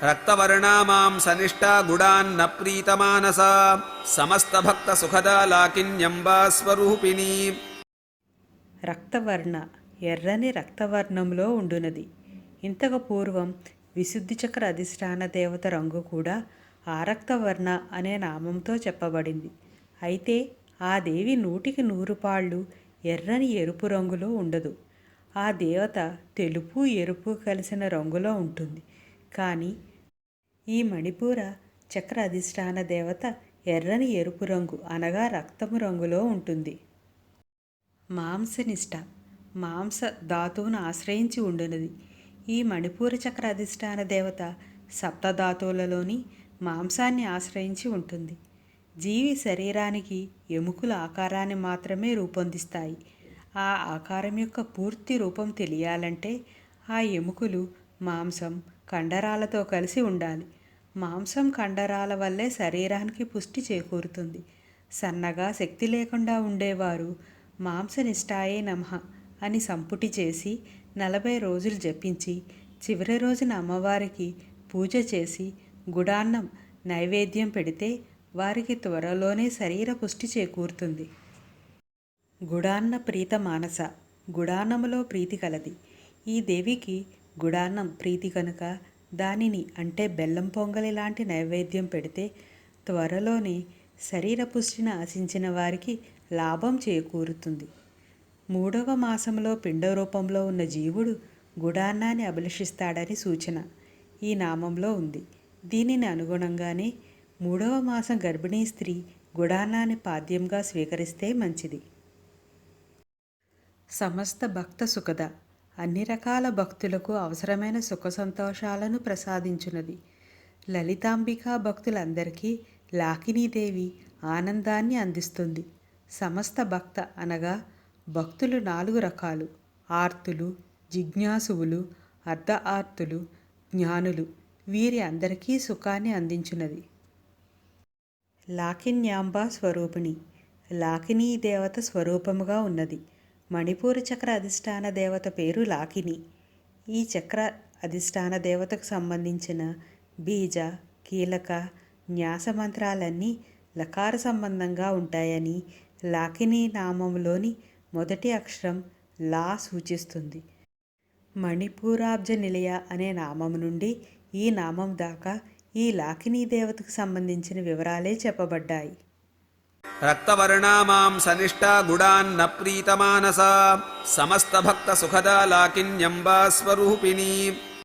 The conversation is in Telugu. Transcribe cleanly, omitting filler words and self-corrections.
రక్తవర్ణా మాం సనిష్టా గుడాన్న ప్రీతమానసా సమస్తభక్త సుఖదా లాకిన్యంబా స్వరూపిణి. రక్తవర్ణ ఎర్రని రక్తవర్ణంలో ఉండునది. ఇంతకు పూర్వం విశుద్ధి చక్ర అధిష్టాన దేవత రంగు కూడా ఆ రక్తవర్ణ అనే నామంతో చెప్పబడింది. అయితే ఆ దేవి 100 ఎర్రని ఎరుపు రంగులో ఉండదు. ఆ దేవత తెలుపు ఎరుపు కలిసిన రంగులో ఉంటుంది. కానీ ఈ మణిపూర చక్ర అధిష్టాన దేవత ఎర్రని ఎరుపు రంగు అనగా రక్తము రంగులో ఉంటుంది. మాంసనిష్ట మాంస ధాతువును ఆశ్రయించి ఉండునది. ఈ మణిపూర చక్ర అధిష్టాన దేవత సప్తధాతువులలోని మాంసాన్ని ఆశ్రయించి ఉంటుంది. జీవి శరీరానికి ఎముకల ఆకారాన్ని మాత్రమే రూపొందిస్తాయి. ఆ ఆకారం యొక్క పూర్తి రూపం తెలియాలంటే ఆ ఎముకలు మాంసం కండరాలతో కలిసి ఉండాలి. మాంసం కండరాల వల్లే శరీరానికి పుష్టి చేకూరుతుంది. సన్నగా శక్తి లేకుండా ఉండేవారు మాంసనిష్టాయే నమః అని సంపుటి చేసి 40 రోజులు జపించి చివరి రోజున అమ్మవారికి పూజ చేసి గుడాన్నం నైవేద్యం పెడితే వారికి త్వరలోనే శరీర పుష్టి చేకూరుతుంది. గుడాన్న ప్రీత మానస గుడాన్నములో ప్రీతి కలది. ఈ దేవికి గుడాన్నం ప్రీతి కనుక దానిని అంటే బెల్లం పొంగలి లాంటి నైవేద్యం పెడితే త్వరలోనే శరీర పుష్టిని ఆశించిన వారికి లాభం చేకూరుతుంది. 3వ మాసంలో పిండ రూపంలో ఉన్న జీవుడు గుడాన్నాన్ని అభిలషిస్తాడని సూచన ఈ నామంలో ఉంది. దీనిని అనుగుణంగానే 3వ మాసం గర్భిణీ స్త్రీ గుడాన్నాన్ని పాద్యంగా స్వీకరిస్తే మంచిది. సమస్త భక్త సుఖద అన్ని రకాల భక్తులకు అవసరమైన సుఖ సంతోషాలను ప్రసాదించున్నది. లలితాంబికా భక్తులందరికీ లాకినీదేవి ఆనందాన్ని అందిస్తుంది. సమస్త భక్త అనగా భక్తులు 4 రకాలు: ఆర్తులు, జిజ్ఞాసువులు, అర్ధ ఆర్తులు, జ్ఞానులు. వీరి అందరికీ సుఖాన్ని అందించున్నది. లాకిన్యాంబ స్వరూపిణి లాకినీ దేవత స్వరూపముగా ఉన్నది. మణిపూర చక్ర అధిష్టాన దేవత పేరు లాకిని. ఈ చక్ర అధిష్టాన దేవతకు సంబంధించిన బీజ కీలక న్యాస మంత్రాలన్నీ లకార సంబంధంగా ఉంటాయని లాకిని నామంలోని మొదటి అక్షరం లా సూచిస్తుంది. మణిపూరాబ్జ నిలయ అనే నామం నుండి ఈ నామం దాకా ఈ లాకినీ దేవతకు సంబంధించిన వివరాలే చెప్పబడ్డాయి. రక్తవర్ణా మాం సనిష్టా గుడాన్న ప్రీతమానసా సమస్తభక్త సుఖదా లాకిన్యంబా స్వరూపిణి.